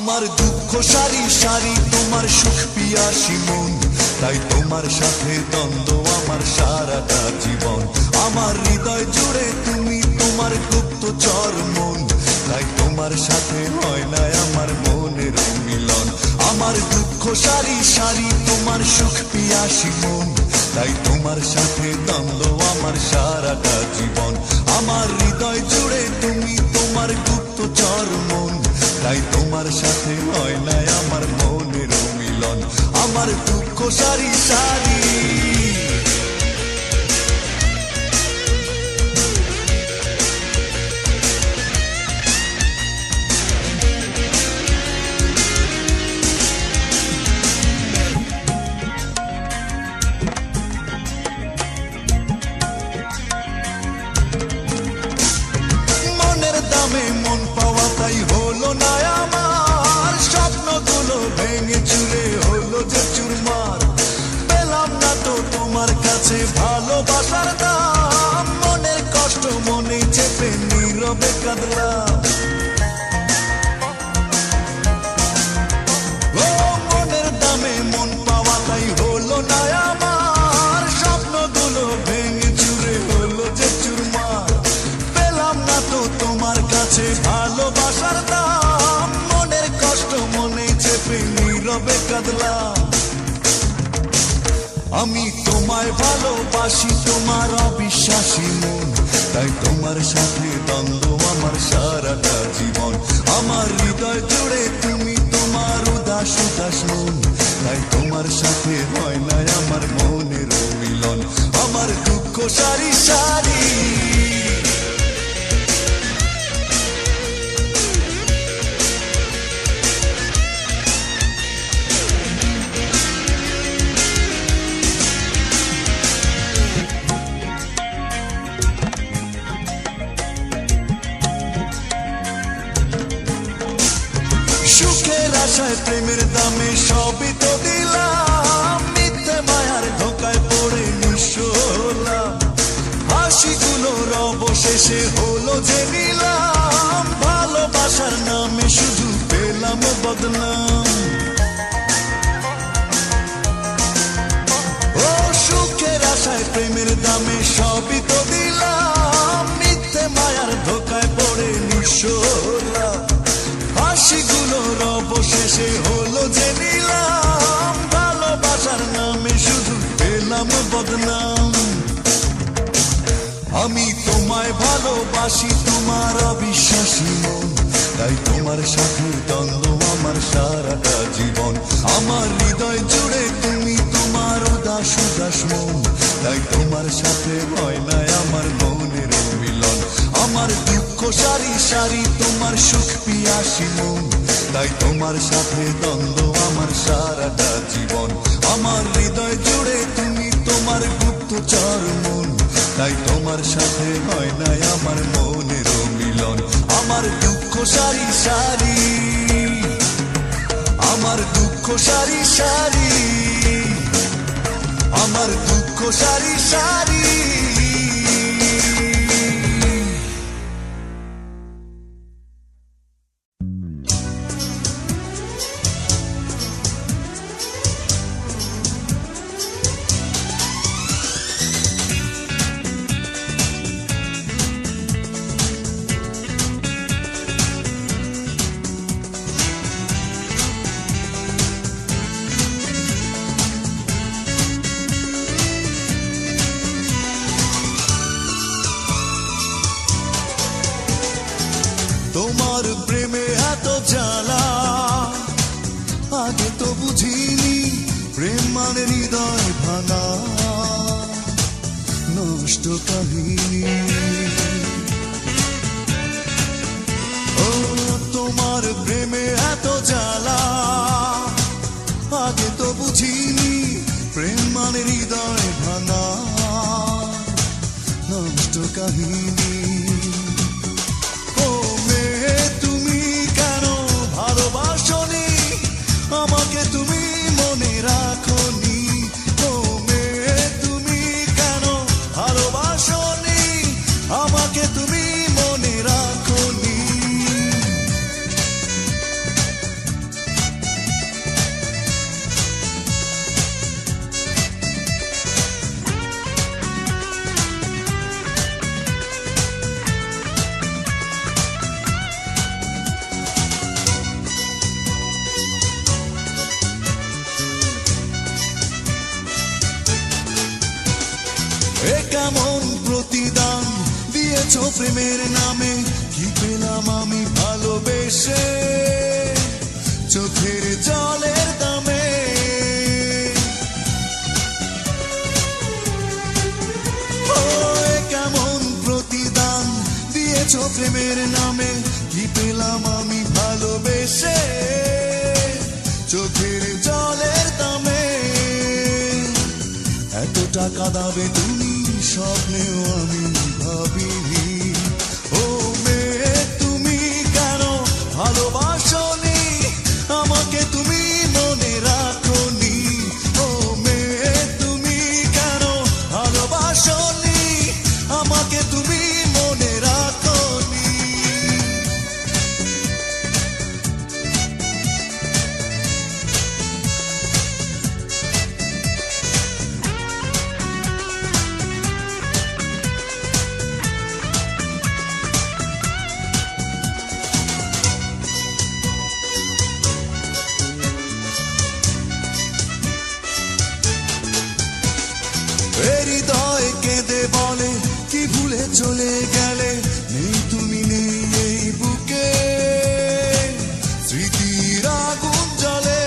আমার দুঃখ সারি সারি তোমার সুখ পিয়াসী মন, তাই তোমার সাথে দ্বন্দ্ব আমার সারাটা জীবন। আমার হৃদয় জুড়ে তুমি, তোমার গুপ্তচর মন, তাই তোমার সাথে হয় না আমার মনের মিলন। আমার দুঃখ সারি সারি তোমার সুখ পিয়াসী মন, তাই তোমার সাথে দ্বন্দ্ব আমার সারাটা জীবন। আমার হৃদয় জুড়ে তুমি, তোমার গুপ্তচর মন, তাই তোমার সাথে হয় না আমার মনের মিলন। আমার দুঃখ সারি সারি মনের দামে মন পাওয়া তাই হলো না আমার, স্বপ্নগুলো ভেঙে চুরে হলো যে চুরমার। পেলাম না তো তোমার কাছে ভালোবাসার দাম, মনের কষ্ট মনে চেপে নীরবে কাঁদলাম। ও মনের দামে মন পাওয়া তাই হলো না আমার, স্বপ্নগুলো ভেঙে চুরে হলো যে চুরমার। পেলাম না তো তোমার কাছে ভালোবাসার দাম, মনের কষ্ট মনে চেপে নীরবে কাঁদলাম। আমি তোমায় ভালোবাসি, তোমার অবিশ্বাসী মন, তাই তোমার সাথে দ্বন্দ্ব আমার সারাটা জীবন। আমার হৃদয় জুড়ে তুমি, তোমার উদাস উদাস মন, তাই তোমার সাথে হয় না আমার মনের মিলন। আমার দুঃখ সারি সারি সুখের আশায় প্রেমের দামে সবই তো দিলাম, মিথ্যে মায়ার ধোকায় পড়ে নিঃস্ব হলাম। হাসিগুলোর অবশেষে হলো যে নিলাম, ভালোবাসার নামে শুধু পেলাম বদনাম। ও সুখের আশায় প্রেমের দামে সবই তো দিলাম, মিথ্যে মায়ার ধোকায় পড়ে নিঃস্ব হলাম। হাসিগুলোর অবশেষে হলো যে নিলাম, ভালোবাসার নামে শুধু পেলাম বদনাম। আমি তোমায় ভালোবাসি, তোমার অবিশ্বাসী মন, তাই তোমার সাথে দ্বন্দ্ব আমার সারাটা জীবন। আমার হৃদয় জুড়ে তুমি, তোমার উদাস উদাস মন, তাই তোমার সাথে হয় না আমার মনের মিলন। আমার দুঃখ সারি সারি তোমার সুখ পিয়াসী মন, তাই তোমার সাথে দ্বন্দ্ব আমার সারাটা জীবন। আমার হৃদয় জুড়ে তুমি, তোমার গুপ্তচর মন, তাই তোমার সাথে হয় না আমার মনের মিলন। আমার দুঃখ সারি সারি, আমার দুঃখ সারি সারি, আমার দুঃখ সারি সারি। তোমার প্রেমে এত জ্বালা আগে তো বুঝিনি, প্রেম মানে হৃদয় ভাঙা নষ্ট কাহিনী। ও তোমার প্রেমে এত জ্বালা আগে তো বুঝিনি, প্রেম মানে হৃদয় ভাঙা নষ্ট কাহিনী। আমাকে তুমি মনে রাখোনি, ও মেয়ে তুমি কেন ভালোবাসোনি, আমাকে তুমি মনে রাখোনি। দিয়েছো প্রেমের নামে, কি পেলাম আমি ভালোবেসে চোখের জলের দামে। কেমন প্রতিদান দিয়েছো প্রেমের নামে, কি পেলাম আমি ভালোবেসে চোখের জলের দামে। এত টাকা দাবে তুমি স্বপ্নেও আমি ভাবিনি। ও মেয়ে তুমি কেন ভালোবাসোনি আমাকে, তুমি মনে রাখোনি। ও মেয়ে তুমি কেন ভালোবাসোনি আমাকে, তুমি মনে রাখোনি। হৃদয় কেঁদে বলে কি ভুলে চলে গেলে, নেই তুমি নেই এই বুকে স্মৃতির আগুন জ্বলে।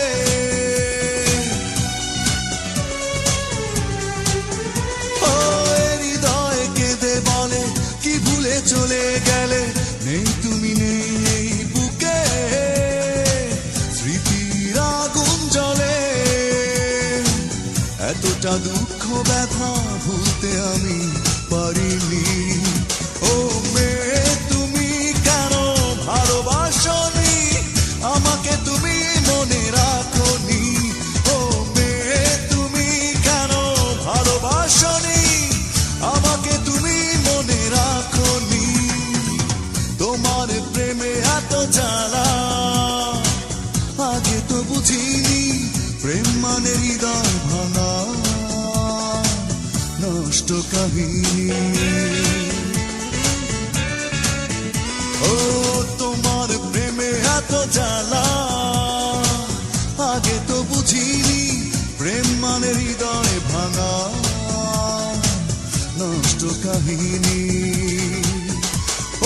হৃদয় কেঁদে বলে কি ভুলে চলে গেলে, নেই তুমি নেই এই বুকে স্মৃতির আগুন জ্বলে। এতটা দুঃখ ব্যথা ভুলতে আমি পারিনি। ও মেয়ে তুমি কেন ভালোবাসোনি আমাকে, তুমি মনে রাখোনি। ও মেয়ে তুমি কেন ভালোবাসোনি আমাকে, তুমি মনে রাখোনি। তোমার প্রেমে এত জ্বালা আগে তো বুঝিনি, প্রেম মানে হৃদয় ভাঙা নষ্ট কাহিনী। ও তোমার প্রেমে এত জ্বালা আগে তো বুঝিনি, প্রেম মানে হৃদয় ভাঙা নষ্ট কাহিনী।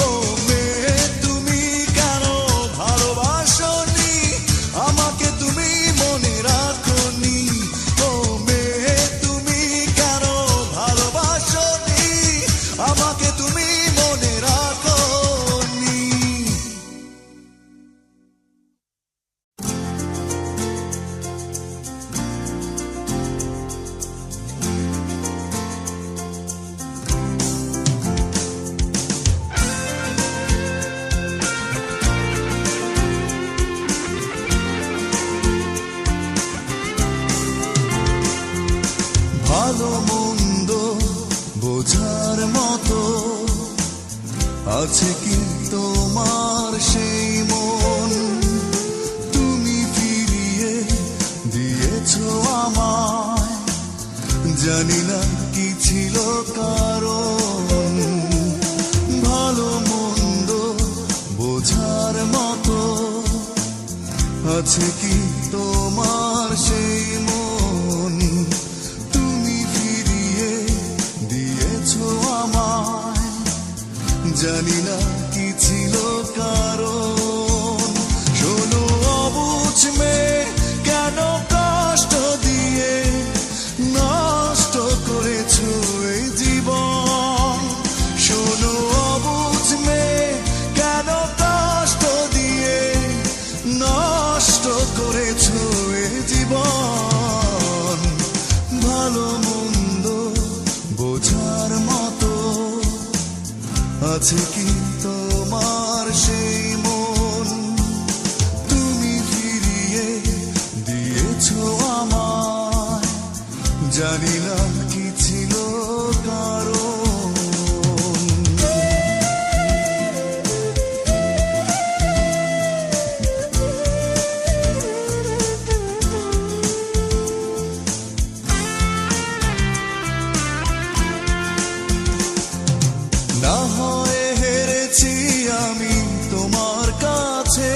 ও মেয়ে তুমি কেন ভালোবাসোনি আমাকে, তুমি মনে রাখোনি। ও মেয়ে তুমি কেন ভালোবাসোনি আমাকে, তুমি মনে রাখোনি। ভালো মন্দ বোঝার মতো আছে কি তোমার সেই মন, তুমি ফিরিয়ে দিয়েছো আমায়, জানি না কি ছিল কারণ। ভালো মন্দ বোঝার মতো আছে কি তোমার সেই মন, আমায় জানি না কি ছিল কারণ। শোনো অবুঝ মেয়ে কেন কষ্ট দিয়ে নষ্ট করেছো এই জীবন। শোনো অবুঝ মেয়ে কেন কষ্ট দিয়ে নষ্ট করেছো এই জীবন। ভালো মন্দ বোঝার মতো আছে কি তোমার সেই মন, তুমি ফিরিয়ে দিয়েছো আমায়, জানি না কি ছিল কারণ। না হয় হেরেছি আমি তোমার কাছে,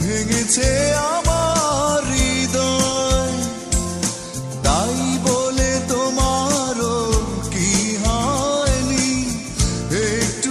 ভেঙেছে আমার হৃদয়, তাই বলে তোমারও কি হয়নি একটু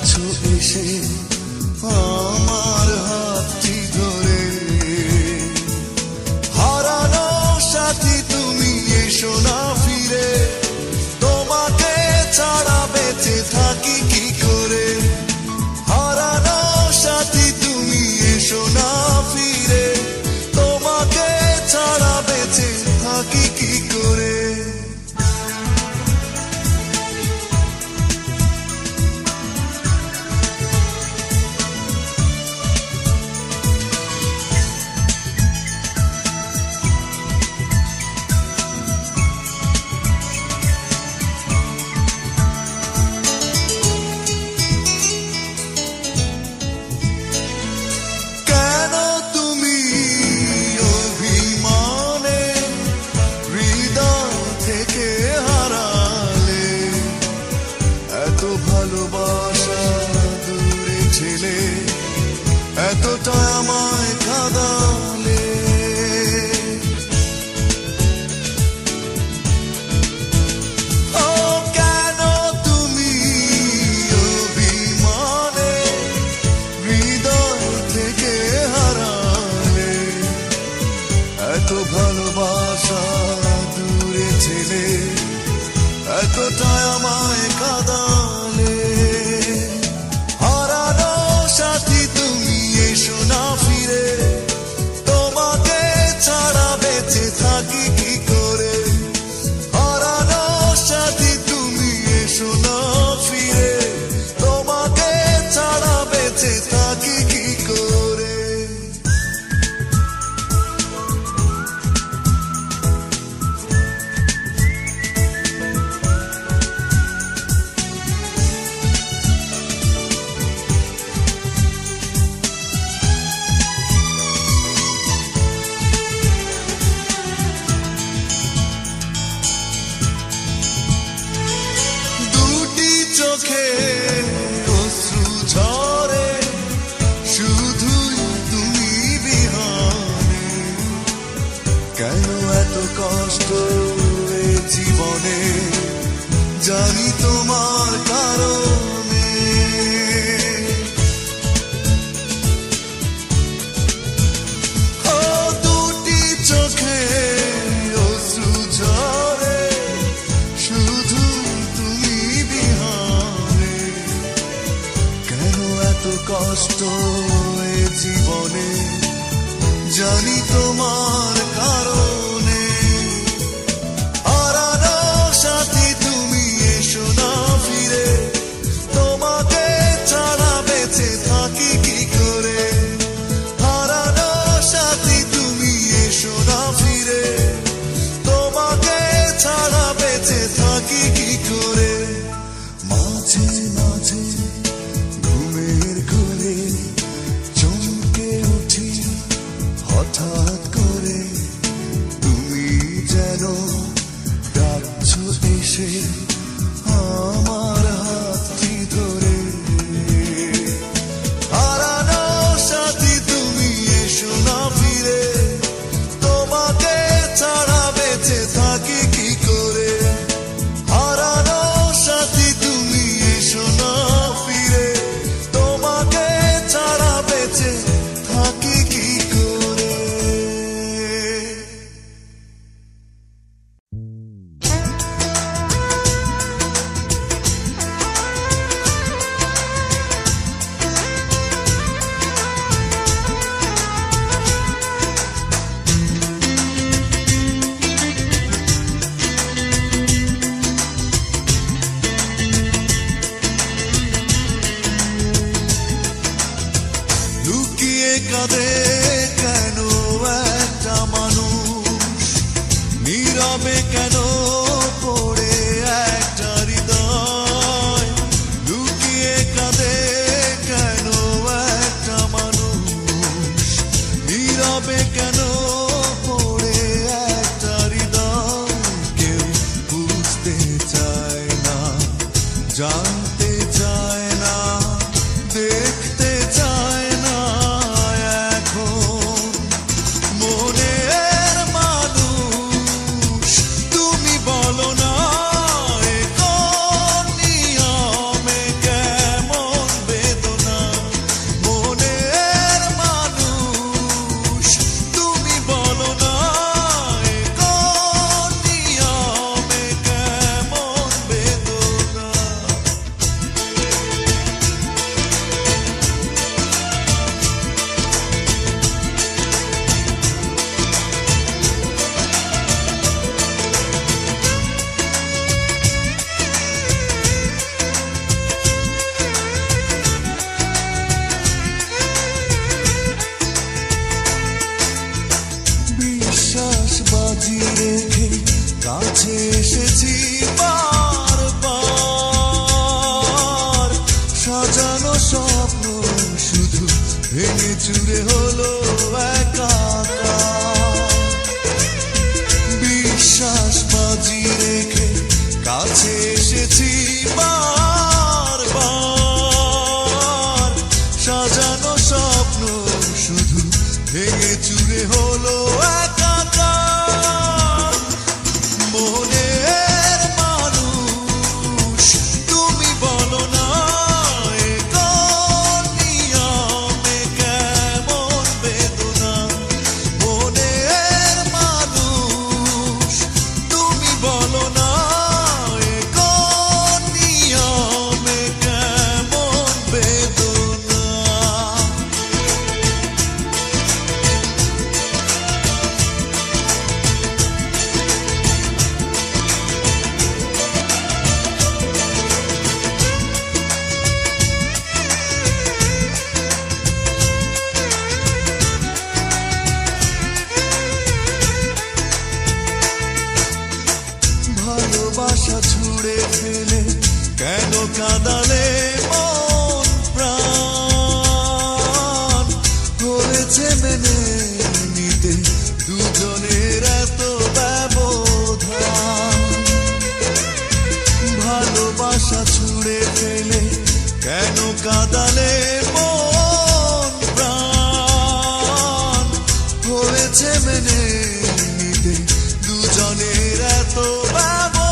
ডাকছো এসে আমার হাতটি ধরে। হারানো সাথী তুমি এসো না ফিরে, তোমাকে ছাড়া বেঁচে থাকি কি করে। হারানো সাথী তুমি এসো না ফিরে, তোমাকে ছাড়া বেঁচে থাকি কি করে। ভালোবাসা দূরে ছেলে এতটা আমায় কাঁদালে। ও কেন তুমি অভিমানে হৃদয় থেকে হারালে, এত ভালোবাসা দূরে ছেলে এতটা আমায় কাঁদালে। হারানো সাথী তুমি এসো না ফিরে, তোমাকে ছাড়া বেঁচে থাকি কি করে। হারানো সাথী তুমি এসো না ফিরে, তোমাকে ছাড়া বেঁচে থাকি কি করে। চোখে অশ্রু ঝরে শুধুই তুমি বিহানে, কেন এত কষ্ট এ জীবনে জানি তোমার কারণে। ও দুটি চোখে অশ্রু ঝরে শুধু তুমি বিহানে, কষ্ট এ জীবনে জানি তোমার কারণে। হারানো সাথী তুমি এসো না ফিরে, তোমাকে ছাড়া বেঁচে থাকি কি করে। হারানো সাথী তুমি এসো না ফিরে, তোমাকে ছাড়া বেঁচে থাকি কি করে। মাঝে মাঝে ঘুমের ঘোরে চমকে উঠি হঠাৎ করে, তুমি যেন ডাকছো এসে আমার হাতটি ধরে। হারানো সাথী তুমি এসো না ফিরে, তোমাকে ছাড়া বেঁচে থাকি কি করে। হারানো সাথী তুমি এসো না ফিরে, তোমাকে ছাড়া বেঁচে থাকি কি করে। লুকিয়ে কাঁদে কেন একটা মানুষ, নীরবে কেন পড়ে একটা হৃদয়। লুকিয়ে কাঁদে কেন একটা মানুষ, নীরবে কেন পড়ে একটা হৃদয়। কেউ বুঝতে চায় না, জানতে চায় না, দেখতে চায় না এখন সাজানো স্বপ্ন শুধু ভেঙে চুরে হলো একাকার। বিশ্বাস বাজি রেখে কাছে এসেছি বারবার, সাজানো স্বপ্ন শুধু ভেঙে চুরে হলো একাকার। মনের মানুষ তুমি বলো না, এ কোন নিয়মে কেমন বেদনা। মনের মানুষ তুমি বলো না, এ কোন নিয়মে কেমন বেদনা। ভালোবাসা ছুড়ে ফেলে কেন কাঁদালে মন প্রাণ। হয়েছে মেনে নিতে দুজনের এত ব্যবধান। ভালোবাসা ছুড়ে ফেলে কেন কাঁদালে মন প্রাণ। হয়েছে মেনে নিতে দুজনের এত ব্যবধান।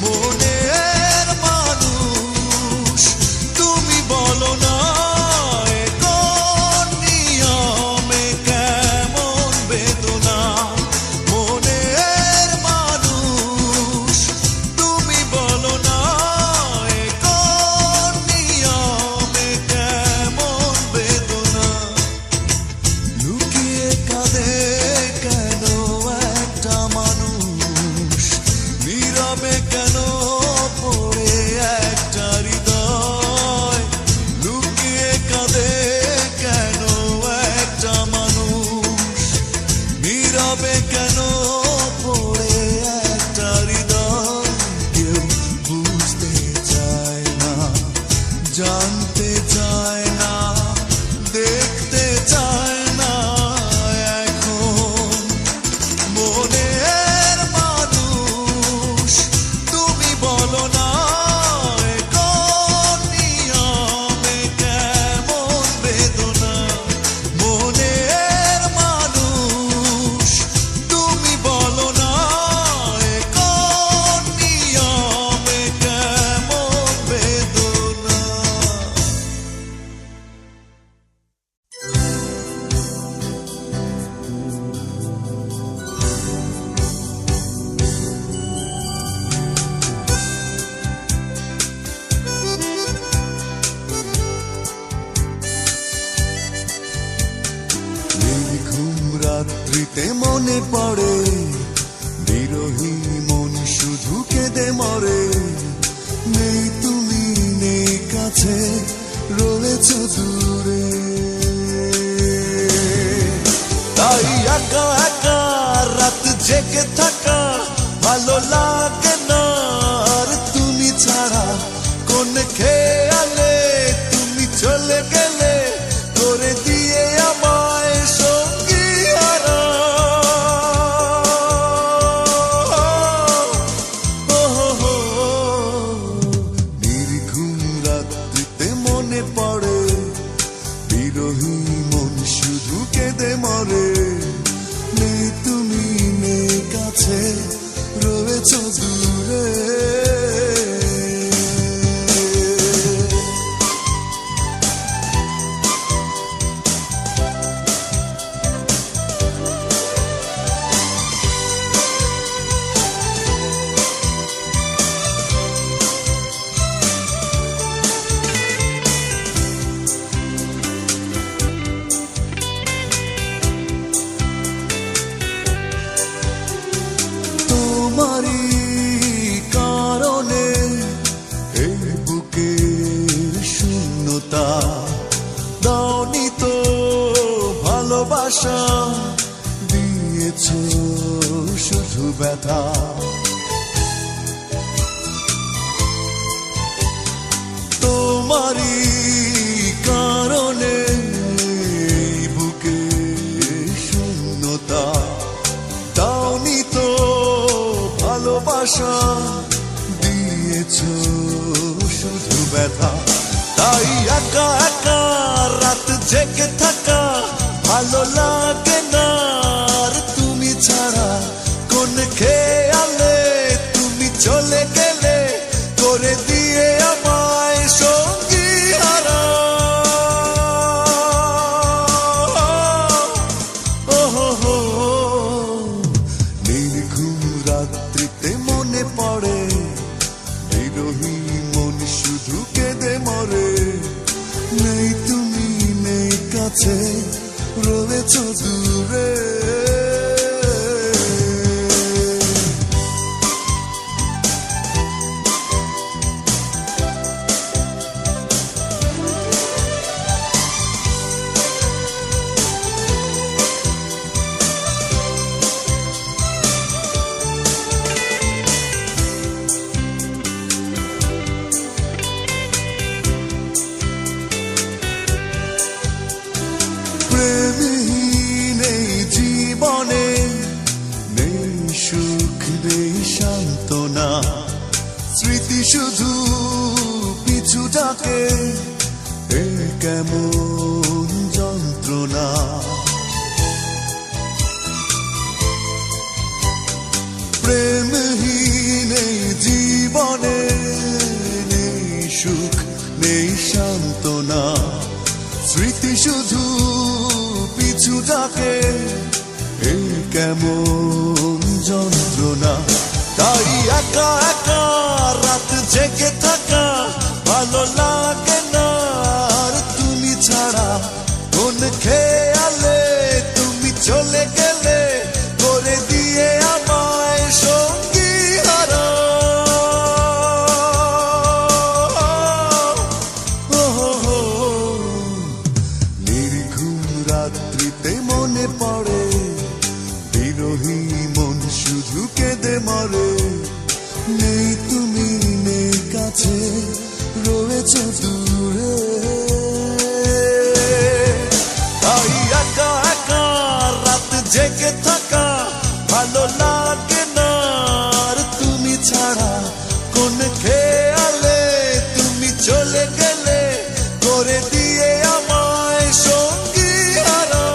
মনের মানুষ তুমি বলো না, এ কোন নিয়মে কেমন বেদনা। মনের মানুষ তুমি বলো না, এ কোন নিয়মে কেমন বেদনা। লুকিয়ে কাঁদে কেন একটা মানুষ, নীরবে কেন পড়ে একটা হৃদয়। লুকিয়ে কাঁদে কেন একটা মানুষ, নীরবে কেন পড়ে একটা হৃদয়। কেউ বুঝতে চায় না, জানতে চায় না, দেখতে চায় না এখন। মনের মানুষ তুমি বলো না, এ কোন নিয়মে কেমন বেদনা। মনের মানুষ তুমি বলো না, এ কোন নিয়মে কেমন বেদনা। নির্ঘুম রাত্রিতে মনে পড়ে, বিরহী মন শুধু কেঁদে মরে। নেই তুমি, নেই কাছে, রয়েছ দূরে। তাই একা একা রাত জেগে থাকা ভালো লাগে না। আর তুমি ছাড়া কোন খেয়ালে তুমি চলে গেলে, করে দিয়ে আমায় সঙ্গী হারা। নির্ঘুম রাত্রিতে মনে পড়ে, বিরহী মন শুধু কেঁদে মরে। নেই তুমি, নেই কাছে, রয়েছ দূরে। তোমারই কারণে এই বুকের শূন্যতা। দাওনি তো ভালোবাসা, দিয়েছ শুধু ব্যথা। ভালোবাসা দিয়েছো শুধু ব্যথা। তাই একা একা রাত জেগে থাকা ভালো লাগে না আর তুমি ছাড়া কোন খেয়ালে তুমি চলে গেলে করে দিয়ে আমায় সঙ্গী হারা। নির্ঘুম রাত্রিতে মনে পড়ে বিরহী মন শুধু কেঁদে মরে। নেই তুমি নেই কাছে রয়েছ দূরে। প্রেমহীন এই জীবনে নেই সুখ নেই সান্ত্বনা। স্মৃতি শুধু পিছু ডাকে এ কেমন যন্ত্রণা। প্রেমহীন এই জীবনে নেই সুখ নেই সান্ত্বনা। স্মৃতি শুধু পিছু ডাকে এ কেমন যন্ত্রণা। তাই একা একা রাত জেগে থাকা ভালো লাগে না আর তুমি ছাড়া কোন খেয়ালে তুমি চলে গেলে করে দিয়ে আমায় সঙ্গী হারা। নির্ঘুম রাত্রিতে মনে পড়ে বিরহী মন শুধু কেঁদে মরে। নেই তুমি নেই কাছে রয়েছ দূরে। তাই একা একা রাত জেগে থাকা ভালো লাগে না আর তুমি ছাড়া কোন খেয়ালে তুমি চলে গেলে করে দিয়ে আমায় সঙ্গী হারা।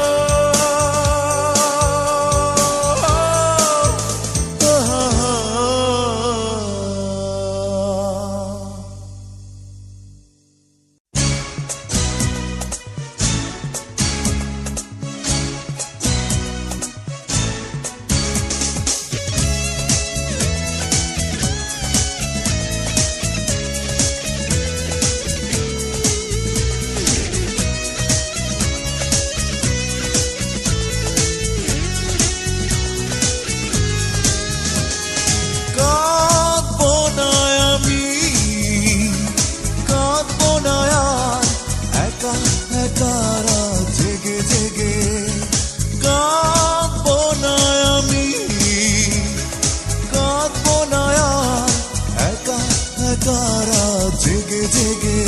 জেগে জেগে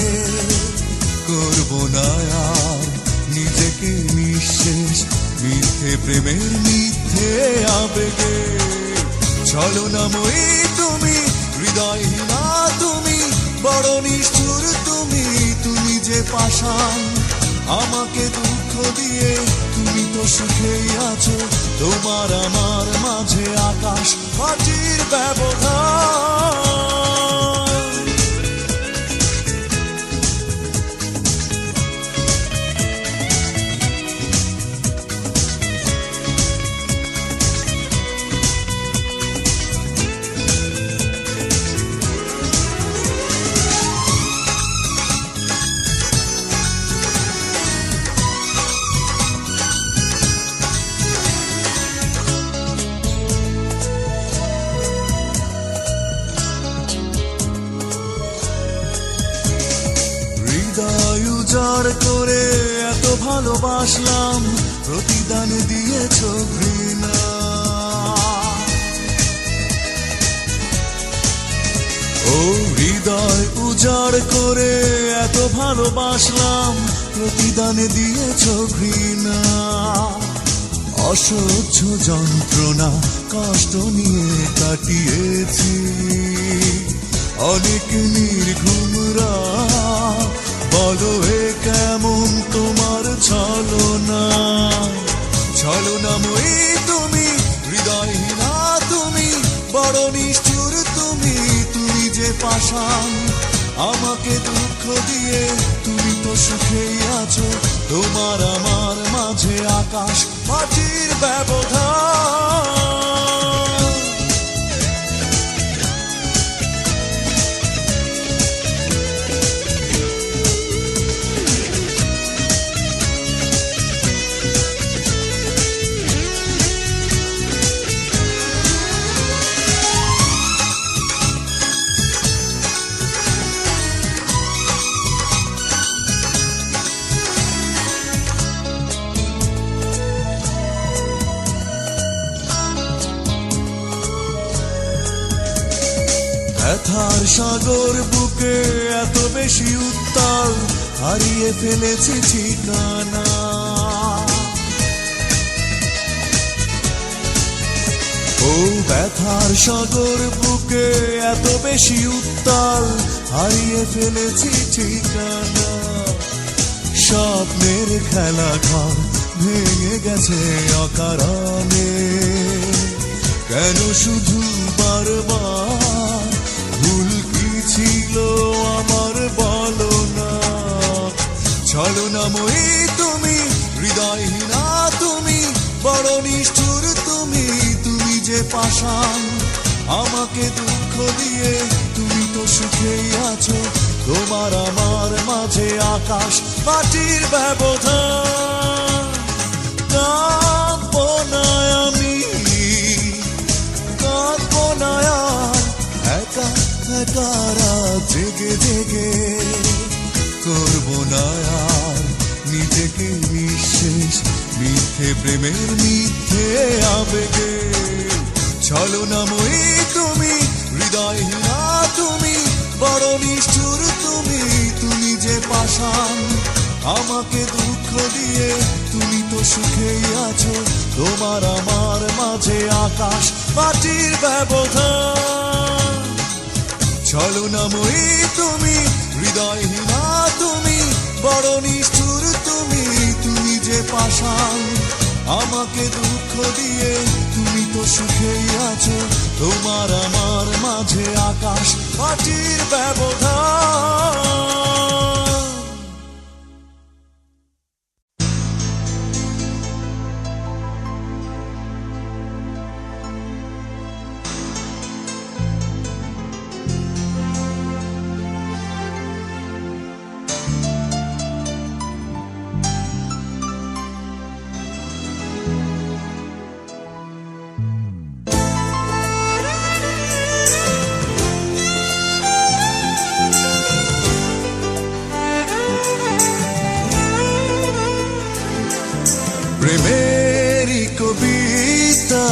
করবো না আর নিজেকে নিঃশেষ মিথ্যে প্রেমের মিথ্যে আবেগে। ছলনাময়ী তুমি হৃদয়হীনা তুমি বড় নিষ্ঠুর তুমি। তুমি যে পাষাণ আমাকে দুঃখ দিয়ে তুমি তো সুখেই আছো। তোমার আমার মাঝে আকাশ মাটির ব্যবধান। উজাড় করে এত ভালোবাসলাম প্রতিদান দিয়েছ ঘৃণা। ও হৃদয় উজাড় করে এত ভালোবাসলাম প্রতিদান দিয়েছ ঘৃণা। অসহ্য যন্ত্রণা কষ্ট নিয়ে কাটিয়েছি অনেক নির্ঘুম রাত। বলো এ কেমন তোমার ছলনা, ছলনাময়ী তুমি, হৃদয়হীনা তুমি, বড় নিষ্ঠুর তুমি, তুমি যে পাষাণ। আমাকে দুঃখ দিয়ে তুমি তো সুখেই আছো, তোমার আমার মাঝে আকাশ মাটির ব্যবধান। ব্যথার সাগর বুকে এত বেশি উত্তাল, হারিয়ে ফেলেছি ঠিকানা। ও ব্যথার সাগর বুকে এত বেশি উত্তাল, হারিয়ে ফেলেছি ঠিকানা। স্বপ্নের খেলা ঘর ভেঙে গেছে অকারণে, কেন শুধু বারবার? ভুল কি ছিল আমার বলো না। ছলনাময়ী তুমি, হৃদয়হীনা তুমি, বড় নিষ্ঠুর তুমি, তুমি যে পাষাণ। আমাকে দুঃখ দিয়ে তুমি তো সুখেই আছো, তোমার আমার মাঝে আকাশ মাটির ব্যবধান। কাঁদবো না আমি, কাঁদবো না আর, একা একা রাত জেগে জেগে করবো না আর নিজেকে নিঃশেষ মিথ্যে প্রেমের মিথ্যে আবেগে। ছলনাময়ী তুমি, হৃদয়হীনা তুমি, বড় নিষ্ঠুর তুমি, তুমি যে পাষাণ। আমাকে দুঃখ দিয়ে তুমি তো সুখেই আছো, তোমার আমার মাঝে আকাশ মাটির ব্যবধান। ছলনাময়ী তুমি, হৃদয়হীনা তুমি, বড় নিষ্ঠুর তুমি, তুমি যে পাষাণ। আমাকে দুঃখ দিয়ে তুমি তো সুখেই আছো, তোমার আমার মাঝে আকাশ মাটির ব্যবধান। প্রেমেরই কবিতা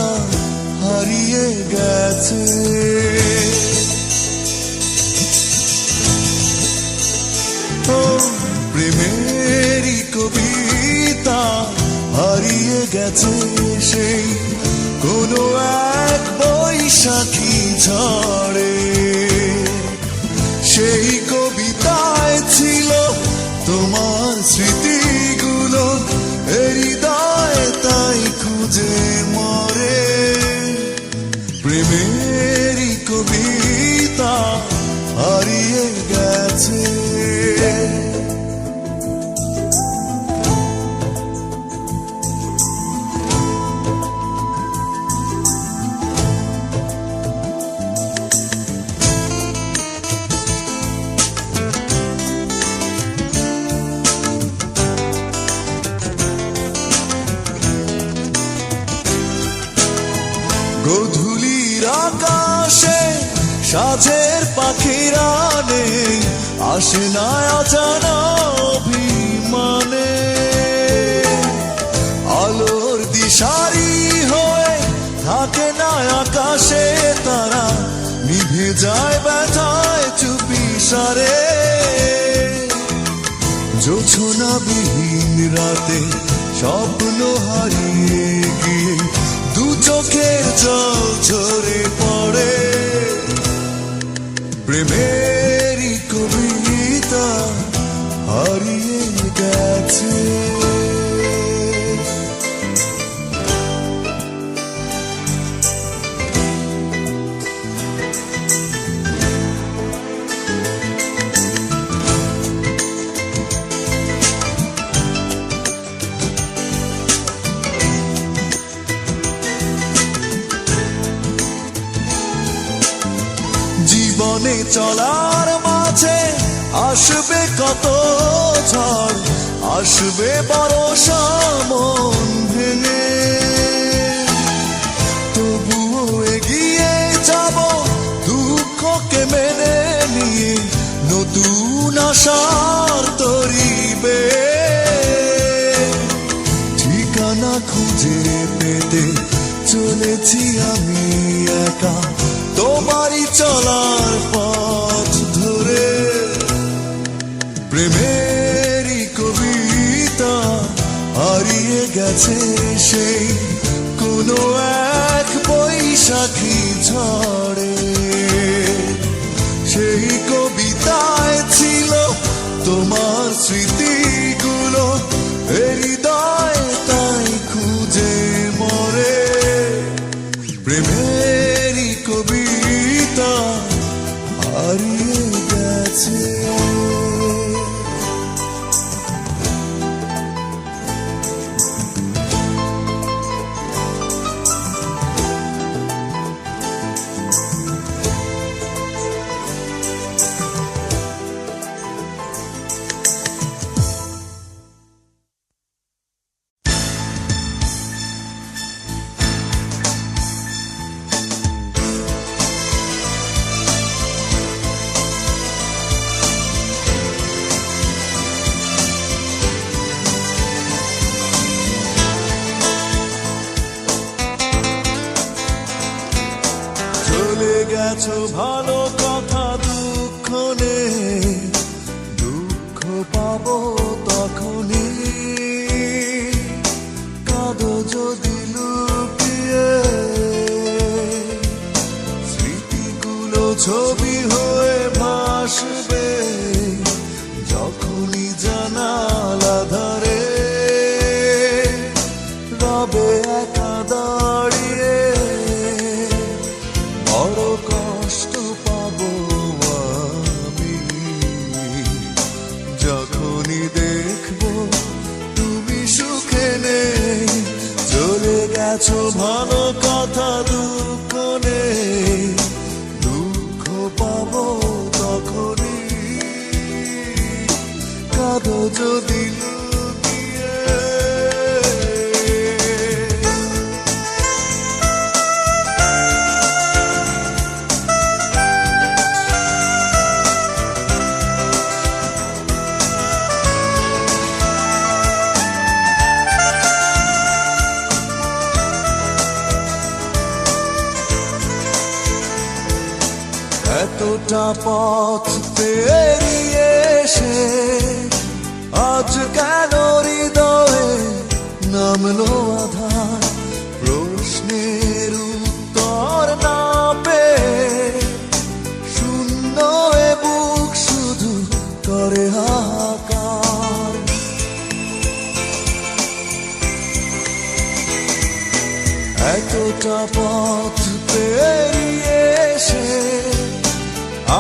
হারিয়ে গেছে, ও প্রেমেরই কবিতা হারিয়ে গেছে সেই কোনো এক বৈশাখী ঝড়ে। সেই কবিতায় ছিল তোমার স্মৃতিগুলো, হৃদয় তাই খুঁজে মরে। প্রেমেরই কবিতা হারিয়ে গেছে। গধূলির আকাশে সাঁঝের পাখিরা নেই, আসে না অজানা অভিমানে। আলোর দিশারি হয়ে থাকে না আকাশে তারা, নিভে যায় ব্যথায় চুপি সারে। জোছনাবিহীন রাতে স্বপ্ন হারিয়ে গিয়ে দু চোখের জল ঝরে পড়ে, প্রেমেরই কবিতা হারিয়ে গেছে। জীবনে চলার মাঝে আসবে কত ঝড়, আসবে বর্ষা মন ভেঙে, তবুও এগিয়ে যাব দুঃখকে মেনে নিয়ে, নতুন আশার তরিবে। ঠিকানা খুঁজে পেতে চলেছি আমি একা তোমারই চলার পথ ধরে, প্রেমেরই কবিতা হারিয়ে গেছে সেই কোনো এক বৈশাখী ঝড়ে। সেই কবিতায় ছিল তোমার স্মৃতিগুলো, হৃদয় তাই খুঁজে মরে, প্রেমেরই কবিতা হারিয়ে গেছে। চলে গেছো ভালো কথা দুঃখ নেই, দুঃখ পাবো তখনই, কাঁদো যদি লুকিয়ে, স্মৃতিগুলো ছবি হয়ে ভাসবে যখনই জানালা ধারে, রবে একা দাঁড়িয়ে, বড় কষ্ট পাবো আমি যখনই দেখবো তুমি সুখে নেই। চলে গেছো ভালো কথা দুঃখ নেই, দুঃখ পাবো তখনই, কাঁদো যদি লুকিয়ে। এতটা পথ পেরিয়ে এসে আজ কেন হৃদয়ে নামলো আধার, প্রশ্নের উত্তর না পেয়ে শূন্য এ বুক শুধু করে হাহাকার। এতটা পথ পেরিয়ে এসে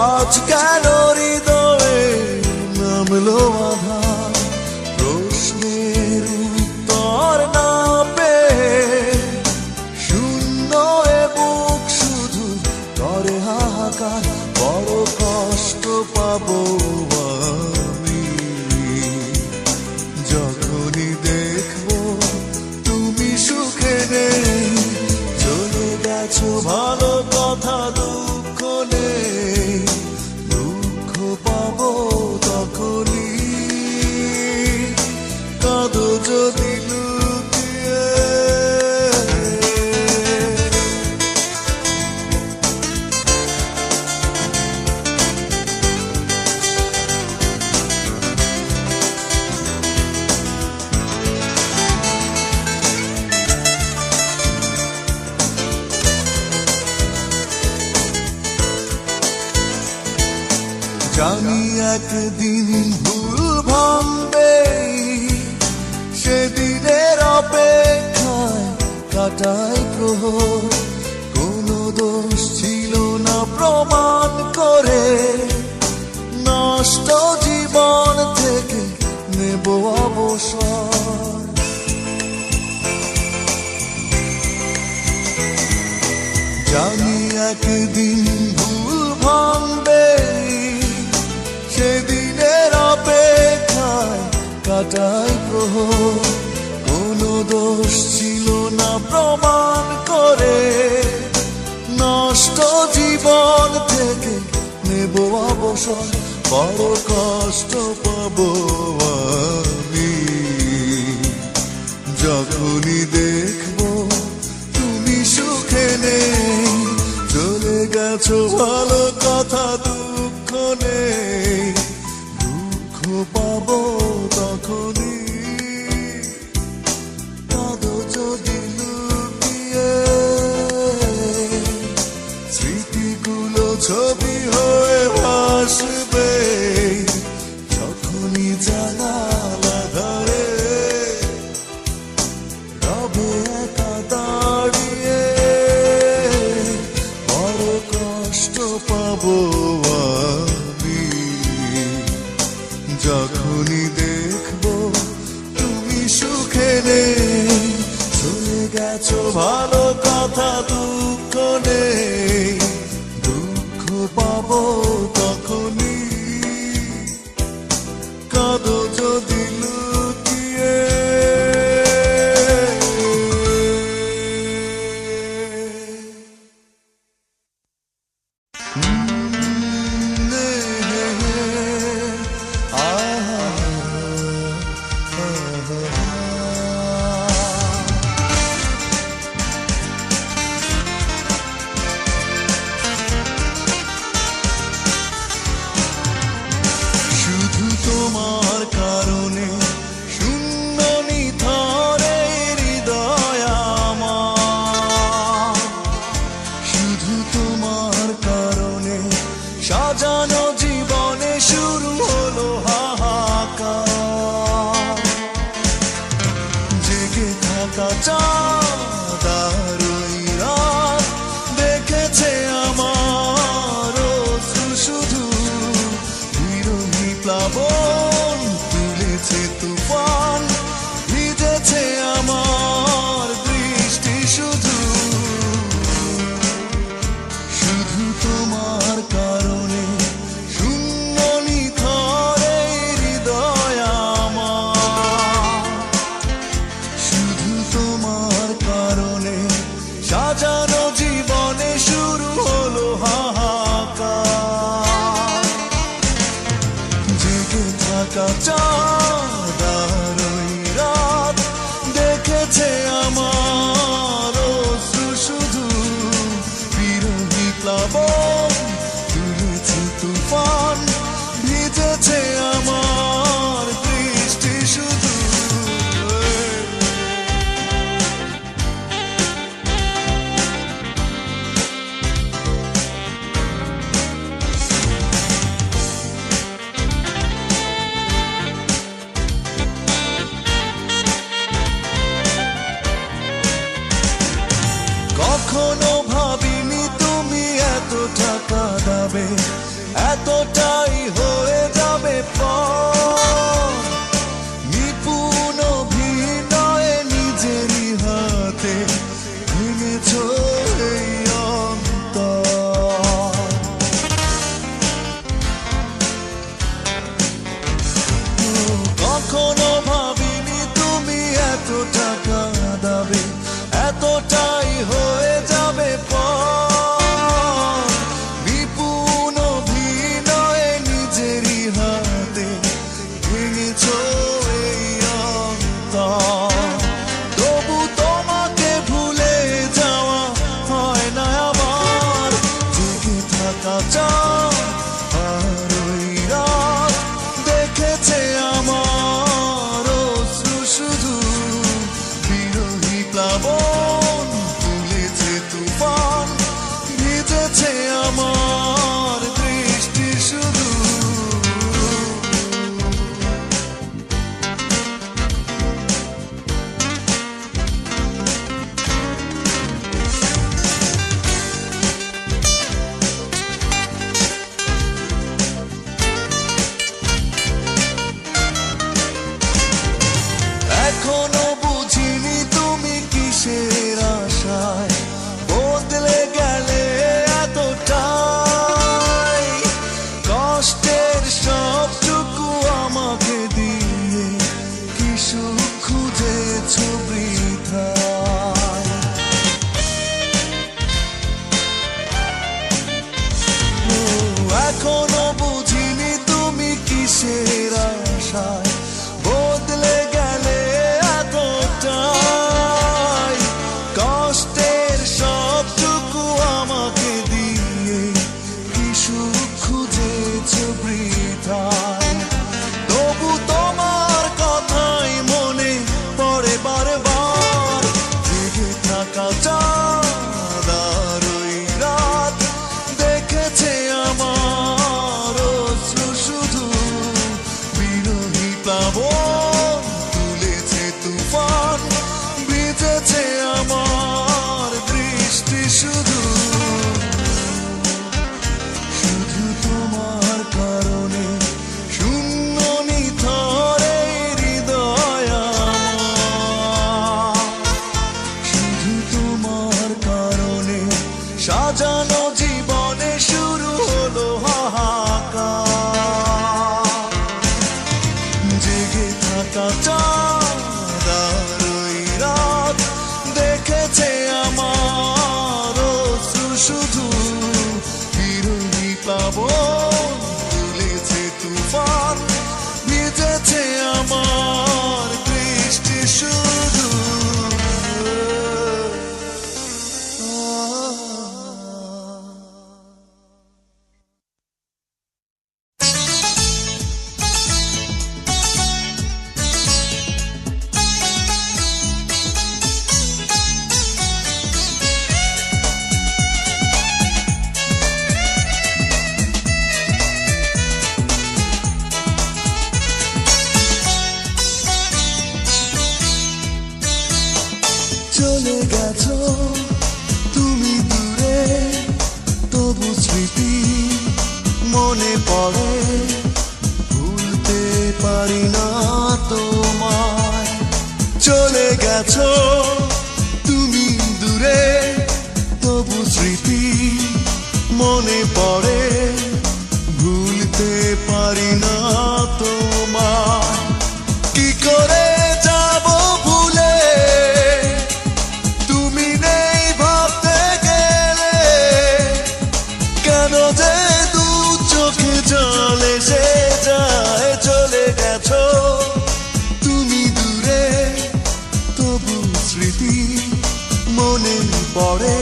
আজ কেন হৃদয়ে নামলো আধার, প্রশ্নের উত্তর না পেয়ে শূন্য এ বুক শুধু করে হাহাকার। বড় কষ্ট পাবো আমি যখনই দেখবো তুমি সুখে নেই। চলে গেছো ভালো কথা দুঃখ নেই, দুঃখ পাবো তখনই, একদিন ভুল ভাঙবে, সেদিনের অপেক্ষায় কাটাই প্রহর। কোনো দোষ ছিল না প্রমাণ করে, নষ্ট জীবন থেকে নেব অবসর। জানি একদিন ভুল ভাঙবে, সেদিনের অপেক্ষায় কাটাই প্রহর। কোনো দোষ ছিল না প্রমাণ করে, নষ্ট জীবন থেকে নেব অবসর। বড় কষ্ট পাবো আমি যখনই দেখবো তুমি সুখে নেই। চলে গেছো ভালো কথা, দুঃখ নেই। দুঃখ পাবো তখনই কাঁদো যদি লুকিয়ে, স্মৃতিগুলো ছবি হয়ে ভাসবে যখনই জানালা ধারে রবে একা দাঁড়িয়ে। বড় কষ্ট পাবো আমি যখনই দেখবো তুমি সুখে নেই। চলে গেছো ভালো কথা, দুঃখ নেই। দুঃখ পাবো তখনই কাঁদো যদি লুকিয়ে। শুধু তোমার কারণে শূন্য নিথরে হৃদয় আমার। শুধু তোমার কারণে সাজানো জীবনে শুরু হলো হাহাকার। জেগে থাকা চাঁদ আর ওই রাত দেখেছে আমার অশ্রু শুধু। বিরোহী প্লাবন তুলেছে তুফান, ভিজেছে আমার দৃষ্টি শুধু। শুধু তোমার কারণে শূন্য নিথরে হৃদয় আমার। শুধু তোমার কারণে সাজানো জীবনে শুরু হলো হাহাকার। জেগে থাকা চাঁদ আর ওই রাত দেখেছে আমার অশ্রু শুধু। বিরোহী প্লাবন তুলেছে তুফান, ভিজেছে আমার দৃষ্টি শুধু। কখনো ভাবিনি তুমি এত টাকা দাবে, এতটাই হয়ে যাবে পর। নিপুণ অভিনয়ে নিজেরই হাতে ভেঙেছো এই অন্তর। কখনো ভাবিনি তুমি এত টাকা দাবে, এতটাই হয়ে যাবে পর। বিপুল অভিনয়ে নিজেরই হাতে ভেঙেছো এই অন্তর। তবু তোমাকে ভুলে যাওয়া হয় না আমার। জেগে থাকা চাঁদ আর ওই রাত দেখেছে আমার পারি না তোমায়। চলে গেছো তুমি দূরে, তবু স্মৃতি মনে পড়ে, ভুলতে পারি না তোমায়। কি করে যাব ভুলে, তুমি নেই ভাবতে গেলে, কেন যে দু চোখে জল এসে যায়। চলে গেছো তুমি দূরে, তবু স্মৃতি মনে পড়ে,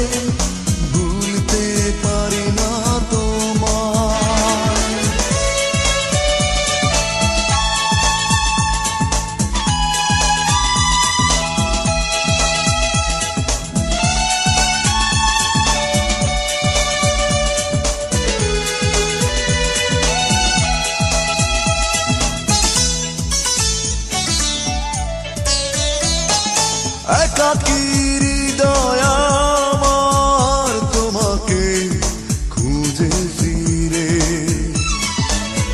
ভুলতে পারি না তোমায়। একাকী হৃদয় আমার তোমাকে খুঁজে ফিরে,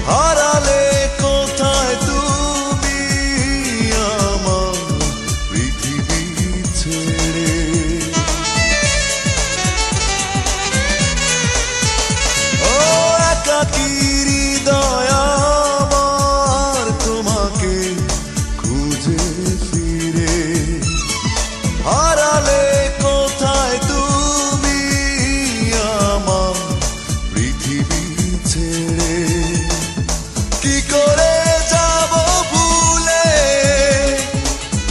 হারালে কোথায় তুমি আমার পৃথিবী ছেড়ে। ও একাকী হৃদয় আমার তোমাকে খুঁজে ফিরে, হারালে কোথায় তুমি আমার পৃথিবী ছেড়ে। কি করে যাব ভুলে,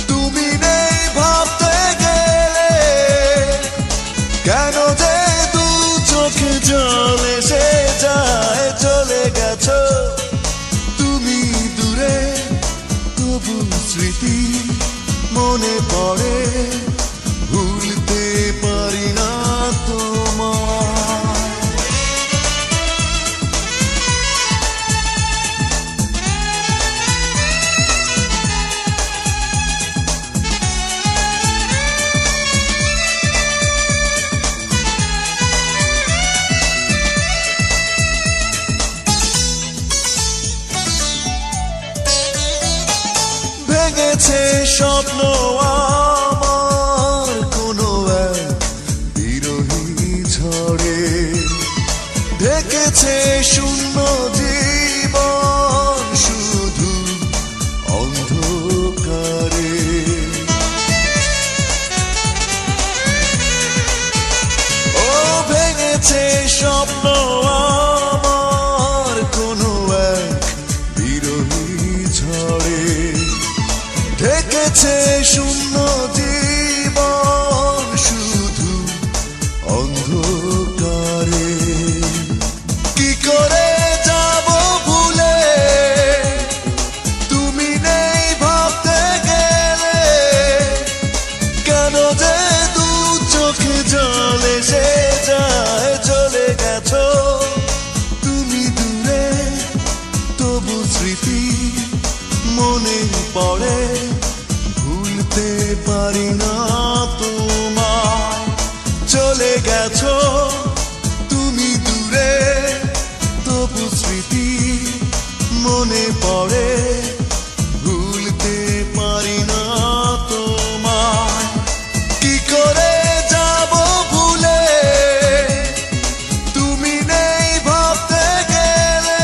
তুমি নেই ভাবতে গেলে, কেন যে দু চোখে জল এসে যায়। চলে গেছো তুমি দূরে, তবু স্মৃতি মনে পড়ে, ভুলতে পারি না তোমায়। ভেঙেছে স্বপ্ন আমার কোনো এক বিরহী ঝড়ে, ঢেকেছে শূন্য জীবন শুধু অন্ধকারে। ও ভেঙেছে স্বপ্ন আমার কোনো এক বিরহী ঝড়ে, ঢেকেছে শূন্য জীবন শুধু অন্ধকারে। কি করে যাব ভুলে, তুমি নেই ভাবতে গেলে, কেন যে দু চোখে জল এসে যায়। চলে গেছো তুমি দূরে, তবু স্মৃতি মনে পড়ে, ভুলতে পারি না তোমায়। চলে গেছো তুমি দূরে, তবু স্মৃতি মনে পড়ে, ভুলতে পারি না তোমায়। কি করে যাব ভুলে, তুমি নেই ভাবতে গেলে,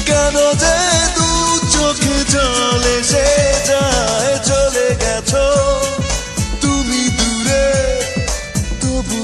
কেন যে দু চোখে জল এসে যায়। চলে গেছো তুমি দূরে, তবু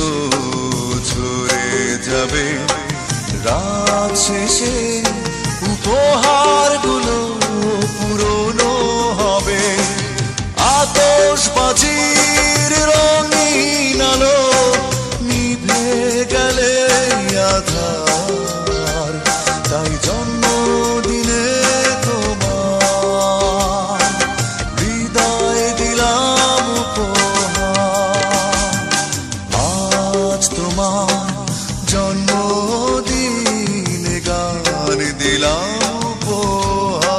এসো ঝরে যাবে রাত শেষে উপহারগুলো পুরনো হবে আতশবাজির রঙিন আলো নিভে গেলে আধার তাই জন্মদিনে তোমার হৃদয় দিলাম উপহার আজ তোমার জন্মদিন গান দিলাম উপহার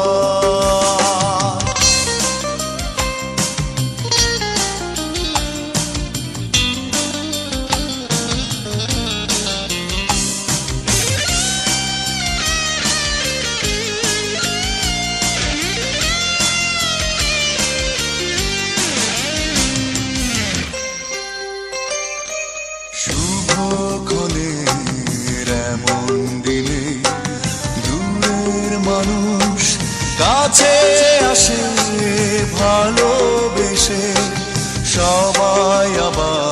শুভক্ষণের এমন দিনে দূরের মানুষ কাছে আসে ভালোবেসে সবাই আবার